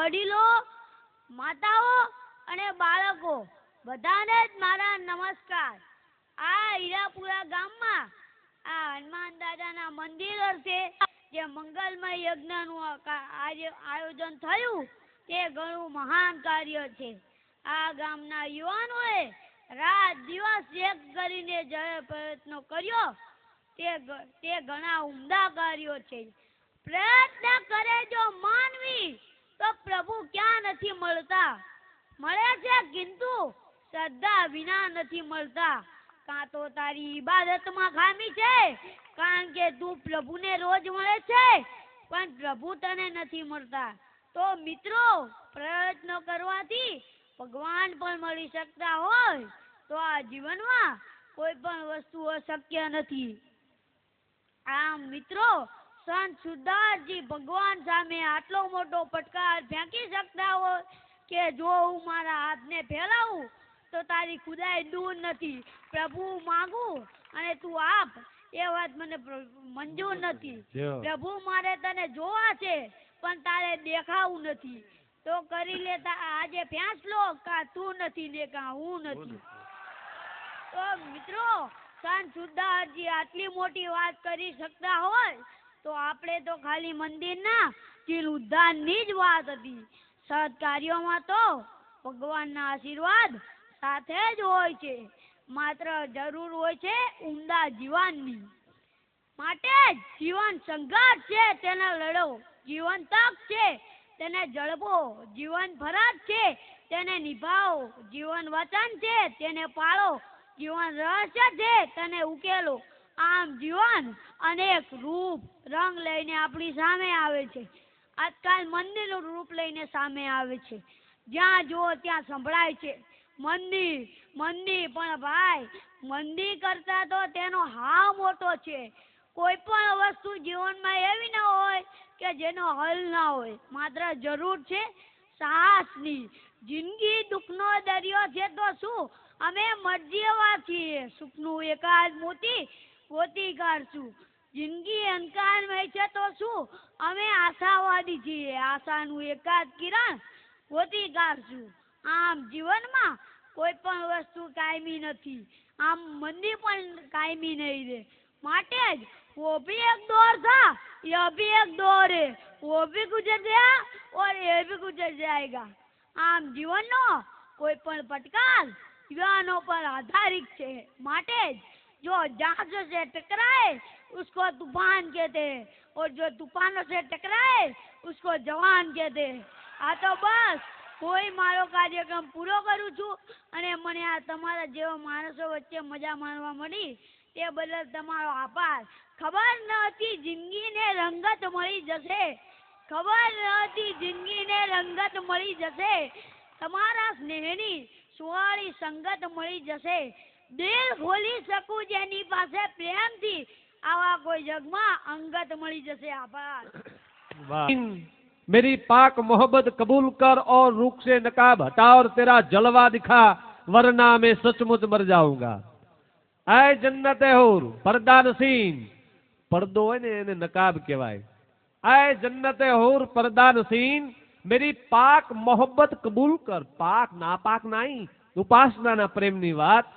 વડીલો, માતાઓ અને બાળકો બધાને જ મારા નમસ્કાર। આ હીરાપુરા ગામમાં આ હનુમાન દાદાના મંદિર છે, જે મંગલમય યજ્ઞનું આયોજન થયું તે ઘણું મહાન કાર્ય છે। આ ગામના યુવાનોએ રાત દિવસ એક કરીને જે પ્રયત્નો કર્યો તે ઘણા ઉમદા કાર્યો છે। પ્રયત્ન કરે જો માનવી તો પ્રભુ ક્યાં નથી મળતા, મળે છે કિંતુ શ્રદ્ધા વિના નથી મળતા। કાં તો તારી ઈબાદતમાં ખામી છે, કારણ કે તું પ્રભુને રોજ મળે છે પણ પ્રભુ તને નથી મળતા। તો મિત્રો, પ્રયત્નો કરવાથી ભગવાન પણ મળી શકતા હોય તો આ જીવનમાં કોઈ પણ વસ્તુ અશક્ય નથી। આમ મિત્રો, સંત સુરદાસજી ભગવાન સામે આટલો મોટો પડકાર ફેંકી શકતા હોય કે જો હું મારા હાથને ફેલાવું તો તારી ખુદાઈ દૂર નથી, પ્રભુ માંગુ અને તું આપ, એ વાત મને મંજૂર નથી। પ્રભુ મારે તને જોવા છે પણ તારે દેખાવું નથી, તો કરી લેતા આજે ફેંસલો કા તું નથી ને કા હું નથી। તો મિત્રો, સંત સુરદાસજી આટલી મોટી વાત કરી શકતા હોય તો આપણે તો ખાલી મંદિરના જીર્ણોદ્ધારની જ વાત હતી। સৎ કાર્યોમાં તો ભગવાનના આશીર્વાદ સાથે જ હોય છે, માત્ર જરૂર હોય છે ઉમદા જીવનની। માટે જીવન સંઘર્ષ છે તેને લડો, જીવન તક છે તેને જળવો, જીવન ફરજ છે તેને નિભાવો, જીવન વચન છે તેને પાળો, જીવન રહસ્ય છે તેને ઉકેલો। આમ જીવન અનેક રૂપ રંગ લઈને આપણી સામે આવે છે। આજકાલ મંદિરનું રૂપ લઈને સામે આવે છે, જ્યાં જુઓ ત્યાં સંભળાય છે મંદિર મંદિર, પણ ભાઈ મંદિર કરતા તો તેનો હાવ મોટો છે। કોઈ પણ વસ્તુ જીવનમાં એવી ન હોય કે જેનો હલ ના હોય, માત્ર જરૂર છે સાહસની। જિંદગી દુઃખનો દરિયો છે તો શું અમે મરજીવા છીએ, સુખનું એકાદ મોતી ગોતી કાઢશું। જિંદગી અંધકારમય છે તો શું અમે આશાવાદી છીએ, આશાનું એકાદ કિરણ ગોતી કાઢશું। આમ જીવનમાં કોઈ પણ વસ્તુ કાયમી નથી, આમ મંદિર પણ કાયમી નહીં રહે। માટે જ वो भी एक दौर था, यह भी एक दौर है, वो भी गुजर गया और ये भी गुजर जाएगा। આમ જીવનનો કોઈ પણ પડકાર યુવાનો પર આધારિત છે, માટે જ जो जहाजों से टकराए उसको तूफान कहते हैं और जो तूफानों से टकराए उसको जवान कहते हैं। आ तो बस કોઈ મારો કાર્યક્રમ પૂરો કરું છું અને મને આ તમારા જેવા માણસો વચ્ચે મજા માણવા મળી તે બદલ તમારો આભાર। ખબર નહોતી જિંદગીને રંગત મળી જશે, ખબર નહોતી જિંદગીને રંગત મળી જશે, તમારા સ્નેહની સુવાળી સંગત મળી જશે। દિલ ખોલી શકું જેની પાસે પ્રેમથી આવા કોઈ જગમાં અંગત મળી જશે। આભાર। मेरी पाक मोहब्बत कबूल कर और रुख से नकाब हटा और तेरा जलवा दिखा, वरना मैं सचमुच मर जाऊंगा। आए जन्नत हूर पर्दा नसीन, पर्दो है ने એને નકાબ કહેવાય। आए जन्नत हूर पर्दा नसीन, मेरी पाक मोहब्बत कबूल कर। पाक नापाक नहीं, उपासना प्रेमनी बात।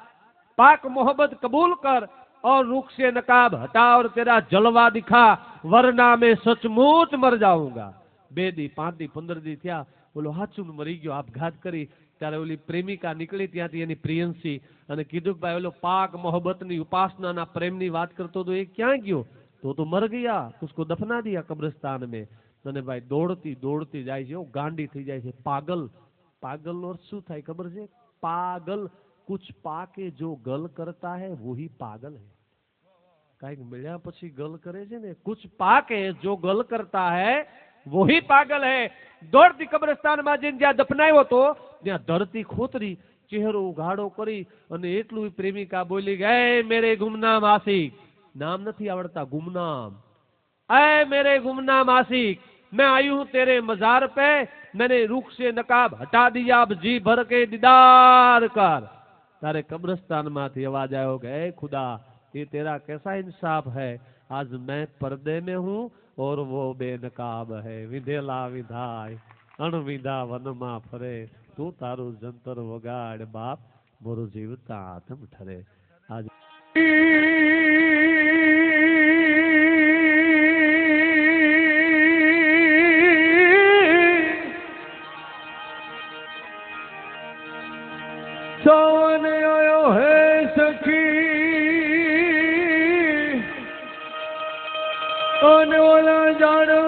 पाक मोहब्बत कबूल कर और रुख से नकाब हटा और तेरा जलवा दिखा, वरना मैं सचमुच मर जाऊंगा। 2 દી 5 દી 15 દી થયા, ઓલો હાચું મરી ગયો, આપઘાત કરી। ત્યારે ઓલી પ્રેમિકા નીકળી ત્યાંથી એની પ્રિયંસી અને કીધું કે ભાઈ ઓલો પાક મોહબ્બતની ઉપાસનાના પ્રેમની વાત કરતો તો એ ક્યાં ગયો? તો મર ગયા, उसको दफना दिया कब्रिस्तान में। અને ભાઈ દોડતી દોડતી જાય છે, ગાંડી થઈ જાય છે। પાગલ, પાગલનો અર્થ શું થાય ખબર છે? પાગલ, कुछ पाके जो गल करता है वही पागल है। કાંઈક મળ્યા પછી ગલ કરે છે ને, कुछ पाके जो गल करता है वही पागल है। दौड़ती कब्रिस्तान में जઈને જ્યાં દફનાયો તો ત્યાં ધરતી ખોતરી, ચહેરો ઉઘાડો કરી અને એટલું પ્રેમિકા બોલી ગઈ, मेरे गुमनाम आशिक, नाम નથી આવડતા गुमनाम, ऐ मेरे गुमनाम आशिक, मैं आई हूं तेरे मजार पे, मैंने रुख से नकाब हटा दिया, अब जी भर के दीदार कर। तारे कब्रिस्तान माथी आवाज आयो गए, खुदा ये तेरा कैसा इंसाफ है, आज मैं पर्दे में हूं और वो बेनकाब है। विधेला विधाय। અણવિદા વનમાં ફરે, તું તારું જંતર વગાડ બાપ, મોરું જીવતા આતમ ઠરે. આજ સાવન આયો હે સખી, અને ઓલા જાણ